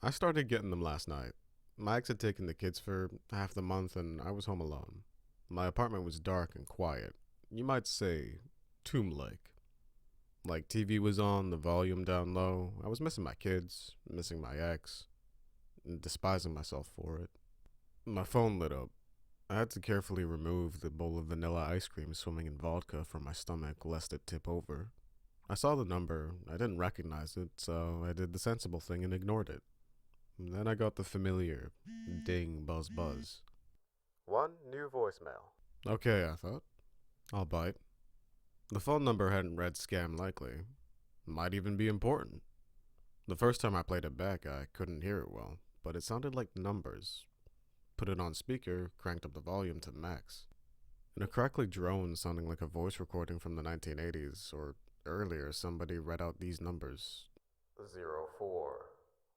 I started getting them last night. My ex had taken the kids for half the month and I was home alone. My apartment was dark and quiet. You might say tomb-like. Like TV was on, the volume down low. I was missing my kids, missing my ex, and despising myself for it. My phone lit up. I had to carefully remove the bowl of vanilla ice cream swimming in vodka from my stomach lest it tip over. I saw the number. I didn't recognize it, so I did the sensible thing and ignored it. And then I got the familiar ding buzz buzz. One new voicemail. Okay, I thought. I'll bite. The phone number hadn't read scam likely. Might even be important. The first time I played it back, I couldn't hear it well, but it sounded like numbers. Put it on speaker, cranked up the volume to max. In a crackly drone sounding like a voice recording from the 1980s, or earlier, somebody read out these numbers. 04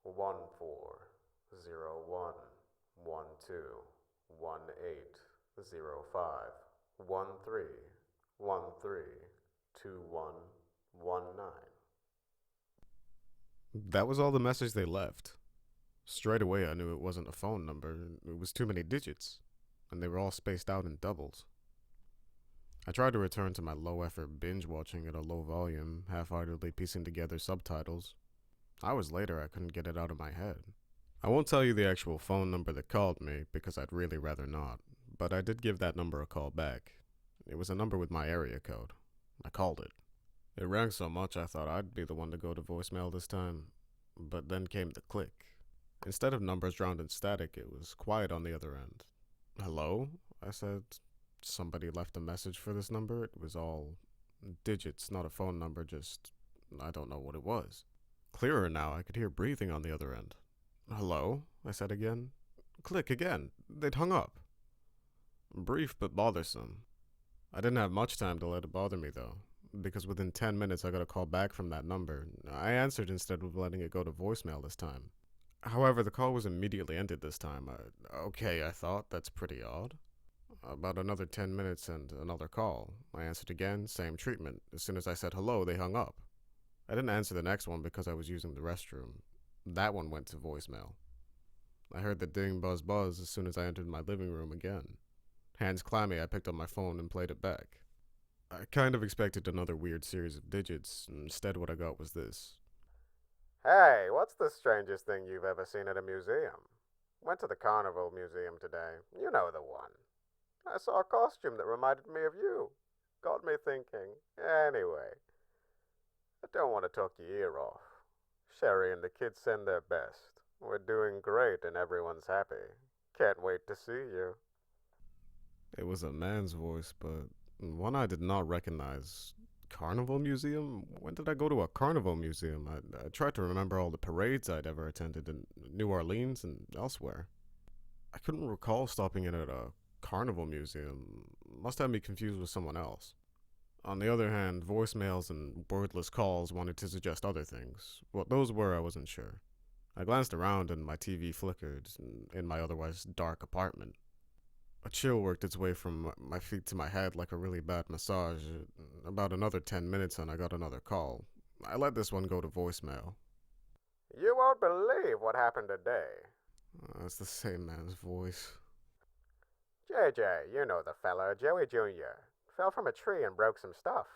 14 0 1 4 0 5 1 2 1 8 0 5 1 3 13 21 19. That was all the message they left. Straight away, I knew it wasn't a phone number. It was too many digits, and they were all spaced out in doubles. I tried to return to my low effort binge watching at a low volume, half heartedly piecing together subtitles. Hours later, I couldn't get it out of my head. I won't tell you the actual phone number that called me, because I'd really rather not, but I did give that number a call back. It was a number with my area code. I called it. It rang so much I thought I'd be the one to go to voicemail this time, but then came the click. Instead of numbers drowned in static, it was quiet on the other end. Hello? I said. Somebody left a message for this number. It was all digits, not a phone number, just I don't know what it was. Clearer now, I could hear breathing on the other end. Hello? I said again. Click again. They'd hung up. Brief but bothersome. I didn't have much time to let it bother me, though, because within 10 minutes I got a call back from that number. I answered instead of letting it go to voicemail this time. However, the call was immediately ended this time. Okay, I thought, that's pretty odd. About another 10 minutes and another call. I answered again, same treatment. As soon as I said hello, they hung up. I didn't answer the next one because I was using the restroom. That one went to voicemail. I heard the ding buzz buzz as soon as I entered my living room again. Hands clammy, I picked up my phone and played it back. I kind of expected another weird series of digits. Instead, what I got was this. Hey, what's the strangest thing you've ever seen at a museum? Went to the Carnival Museum today. You know the one. I saw a costume that reminded me of you. Got me thinking. Anyway, I don't want to talk your ear off. Sherry and the kids send their best. We're doing great and everyone's happy. Can't wait to see you. It was a man's voice, but one I did not recognize. Carnival Museum? When did I go to a carnival museum? I tried to remember all the parades I'd ever attended in New Orleans and elsewhere. I couldn't recall stopping in at a carnival museum. Must have me confused with someone else. On the other hand, voicemails and wordless calls wanted to suggest other things. What those were, I wasn't sure. I glanced around and my TV flickered in my otherwise dark apartment. A chill worked its way from my feet to my head like a really bad massage. About another 10 minutes and I got another call. I let this one go to voicemail. You won't believe what happened today. It's the same man's voice. JJ, you know the fella, Joey Jr. Fell from a tree and broke some stuff.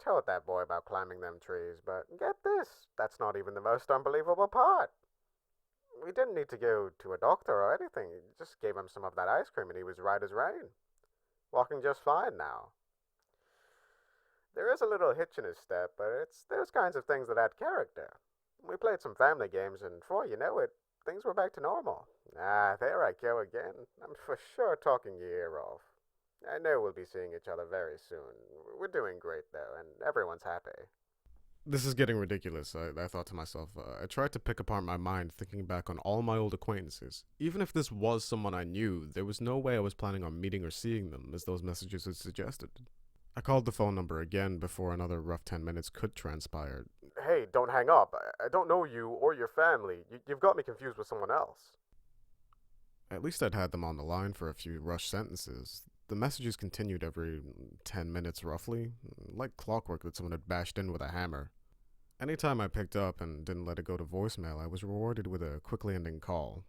Told that boy about climbing them trees, but get this, that's not even the most unbelievable part. We didn't need to go to a doctor or anything. Just gave him some of that ice cream and he was right as rain. Walking just fine now. There is a little hitch in his step, but it's those kinds of things that add character. We played some family games and before you know it, things were back to normal. Ah, there I go again. I'm for sure talking your ear off. I know we'll be seeing each other very soon. We're doing great though, and everyone's happy. This is getting ridiculous, I thought to myself. I tried to pick apart my mind, thinking back on all my old acquaintances. Even if this was someone I knew, there was no way I was planning on meeting or seeing them, as those messages had suggested. I called the phone number again before another rough 10 minutes could transpire. Hey, don't hang up. I don't know you or your family. You've got me confused with someone else. At least I'd had them on the line for a few rushed sentences. The messages continued every 10 minutes roughly, like clockwork that someone had bashed in with a hammer. Anytime I picked up and didn't let it go to voicemail, I was rewarded with a quickly ending call.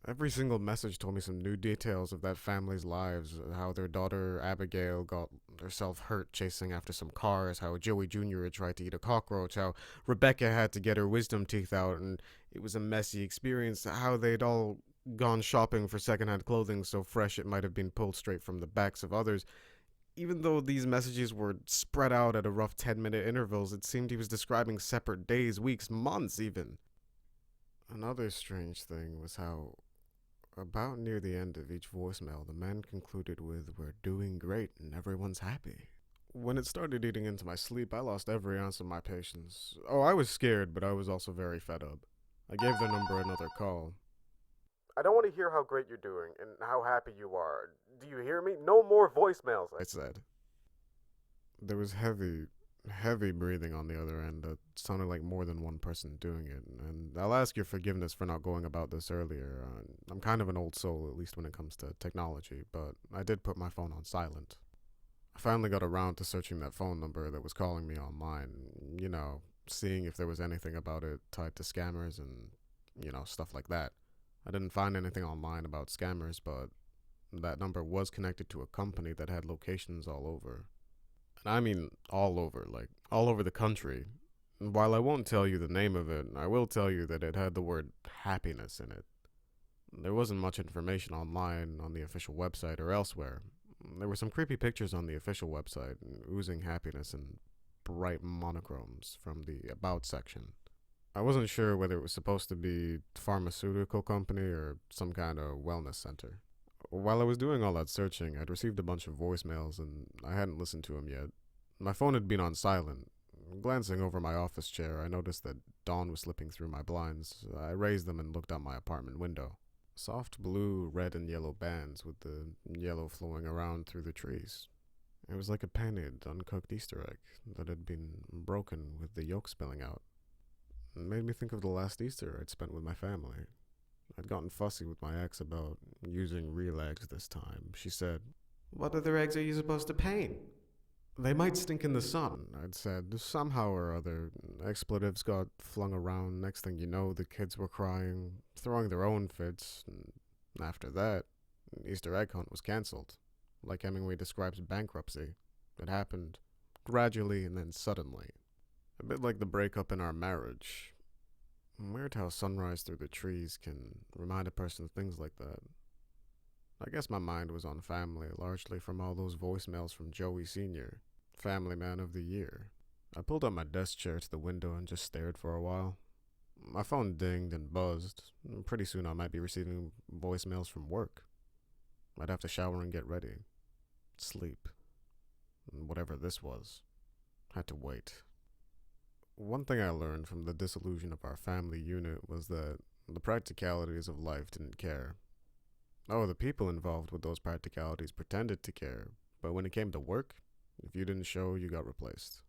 Every single message told me some new details of that family's lives, how their daughter Abigail got herself hurt chasing after some cars, how Joey Jr. had tried to eat a cockroach, how Rebecca had to get her wisdom teeth out and it was a messy experience, how they'd all gone shopping for secondhand clothing so fresh it might have been pulled straight from the backs of others. Even though these messages were spread out at a rough 10-minute intervals, it seemed he was describing separate days, weeks, months even. Another strange thing was how about near the end of each voicemail, the man concluded with, "We're doing great and everyone's happy." When it started eating into my sleep, I lost every ounce of my patience. Oh, I was scared, but I was also very fed up. I gave the number another call. I don't want to hear how great you're doing and how happy you are. Do you hear me? No more voicemails. I said. There was heavy breathing on the other end that sounded like more than one person doing it, and I'll ask your forgiveness for not going about this earlier. I'm kind of an old soul, at least when it comes to technology, but I did put my phone on silent. I finally got around to searching that phone number that was calling me online, seeing if there was anything about it tied to scammers and, stuff like that. I didn't find anything online about scammers, but that number was connected to a company that had locations all over. And I mean all over, like all over the country. And while I won't tell you the name of it, I will tell you that it had the word happiness in it. There wasn't much information online on the official website or elsewhere. There were some creepy pictures on the official website, oozing happiness in bright monochromes from the About section. I wasn't sure whether it was supposed to be a pharmaceutical company or some kind of wellness center. While I was doing all that searching, I'd received a bunch of voicemails and I hadn't listened to them yet. My phone had been on silent. Glancing over my office chair, I noticed that dawn was slipping through my blinds. I raised them and looked out my apartment window. Soft blue, red, and yellow bands with the yellow flowing around through the trees. It was like a painted, uncooked Easter egg that had been broken with the yolk spilling out. It made me think of the last Easter I'd spent with my family. I'd gotten fussy with my ex about using real eggs this time. She said, "What other eggs are you supposed to paint?" "They might stink in the sun," I'd said. Somehow or other, expletives got flung around. Next thing you know, the kids were crying, throwing their own fits. And after that, Easter egg hunt was cancelled. Like Hemingway describes bankruptcy. It happened gradually and then suddenly. A bit like the breakup in our marriage. Weird how sunrise through the trees can remind a person of things like that. I guess my mind was on family, largely from all those voicemails from Joey Sr., Family Man of the Year. I pulled up my desk chair to the window and just stared for a while. My phone dinged and buzzed. Pretty soon I might be receiving voicemails from work. I'd have to shower and get ready. Sleep. Whatever this was, had to wait. One thing I learned from the dissolution of our family unit was that the practicalities of life didn't care. Oh, the people involved with those practicalities pretended to care, but when it came to work, if you didn't show, you got replaced.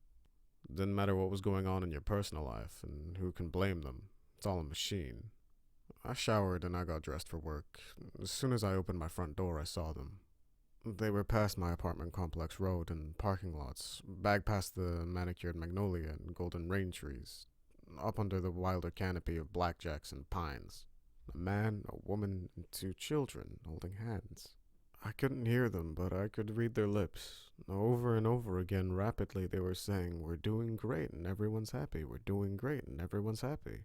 It didn't matter what was going on in your personal life, and who can blame them. It's all a machine. I showered and I got dressed for work. As soon as I opened my front door, I saw them. They were past my apartment complex road and parking lots, back past the manicured magnolia and golden rain trees, up under the wilder canopy of blackjacks and pines. A man, a woman, and two children holding hands. I couldn't hear them, but I could read their lips. Over and over again, rapidly, they were saying, "We're doing great and everyone's happy. We're doing great and everyone's happy."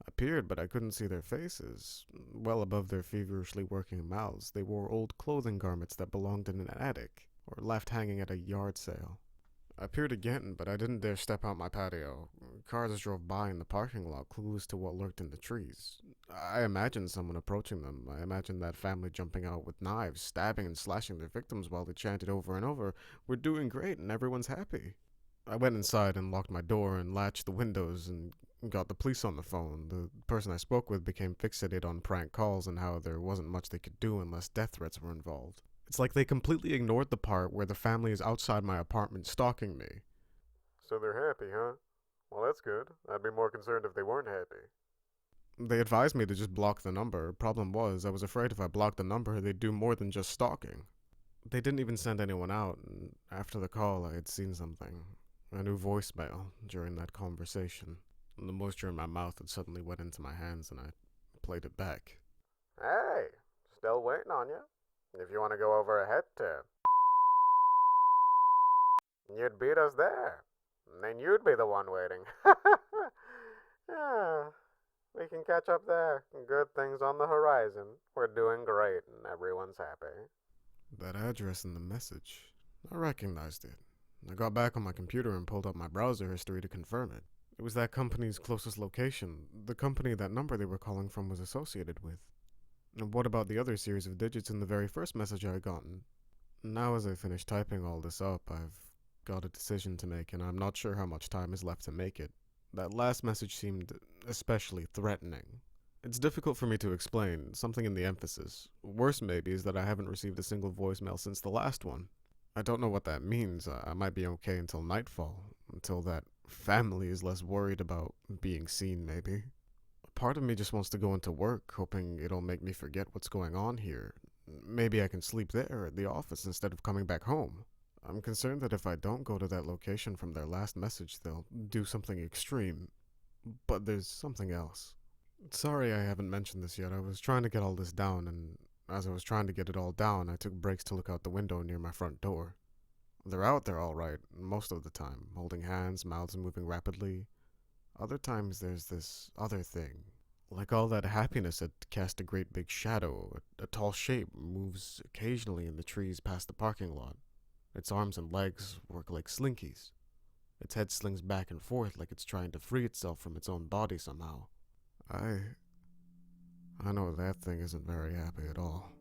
I peered, but I couldn't see their faces. Well above their feverishly working mouths, they wore old clothing garments that belonged in an attic, or left hanging at a yard sale. I peered again, but I didn't dare step out my patio. Cars drove by in the parking lot, clueless to what lurked in the trees. I imagined someone approaching them. I imagined that family jumping out with knives, stabbing and slashing their victims while they chanted over and over, "We're doing great and everyone's happy." I went inside and locked my door and latched the windows and got the police on the phone. The person I spoke with became fixated on prank calls and how there wasn't much they could do unless death threats were involved. It's like they completely ignored the part where the family is outside my apartment stalking me. So they're happy, huh? Well, that's good. I'd be more concerned if they weren't happy. They advised me to just block the number. Problem was, I was afraid if I blocked the number, they'd do more than just stalking. They didn't even send anyone out, and after the call, I had seen something. A new voicemail during that conversation. The moisture in my mouth had suddenly wet into my hands and I played it back. Hey, still waiting on you. If you want to go over ahead to, you'd beat us there. And then you'd be the one waiting. Yeah, we can catch up there. Good things on the horizon. We're doing great and everyone's happy. That address in the message. I recognized it. I got back on my computer and pulled up my browser history to confirm it. It was that company's closest location, the company that number they were calling from was associated with. And what about the other series of digits in the very first message I had gotten? Now, as I finish typing all this up, I've got a decision to make, and I'm not sure how much time is left to make it. That last message seemed especially threatening. It's difficult for me to explain, something in the emphasis. Worse, maybe, is that I haven't received a single voicemail since the last one. I don't know what that means. I might be okay until nightfall, until that family is less worried about being seen, maybe. Part of me just wants to go into work, hoping it'll make me forget what's going on here. Maybe I can sleep there at the office instead of coming back home. I'm concerned that if I don't go to that location from their last message, they'll do something extreme. But there's something else. Sorry I haven't mentioned this yet. I was trying to get all this down, and as I was trying to get it all down, I took breaks to look out the window near my front door. They're out there all right, most of the time, holding hands, mouths moving rapidly. Other times there's this other thing. Like all that happiness had cast a great big shadow. A tall shape moves occasionally in the trees past the parking lot. Its arms and legs work like slinkies. Its head slings back and forth like it's trying to free itself from its own body somehow. I know that thing isn't very happy at all.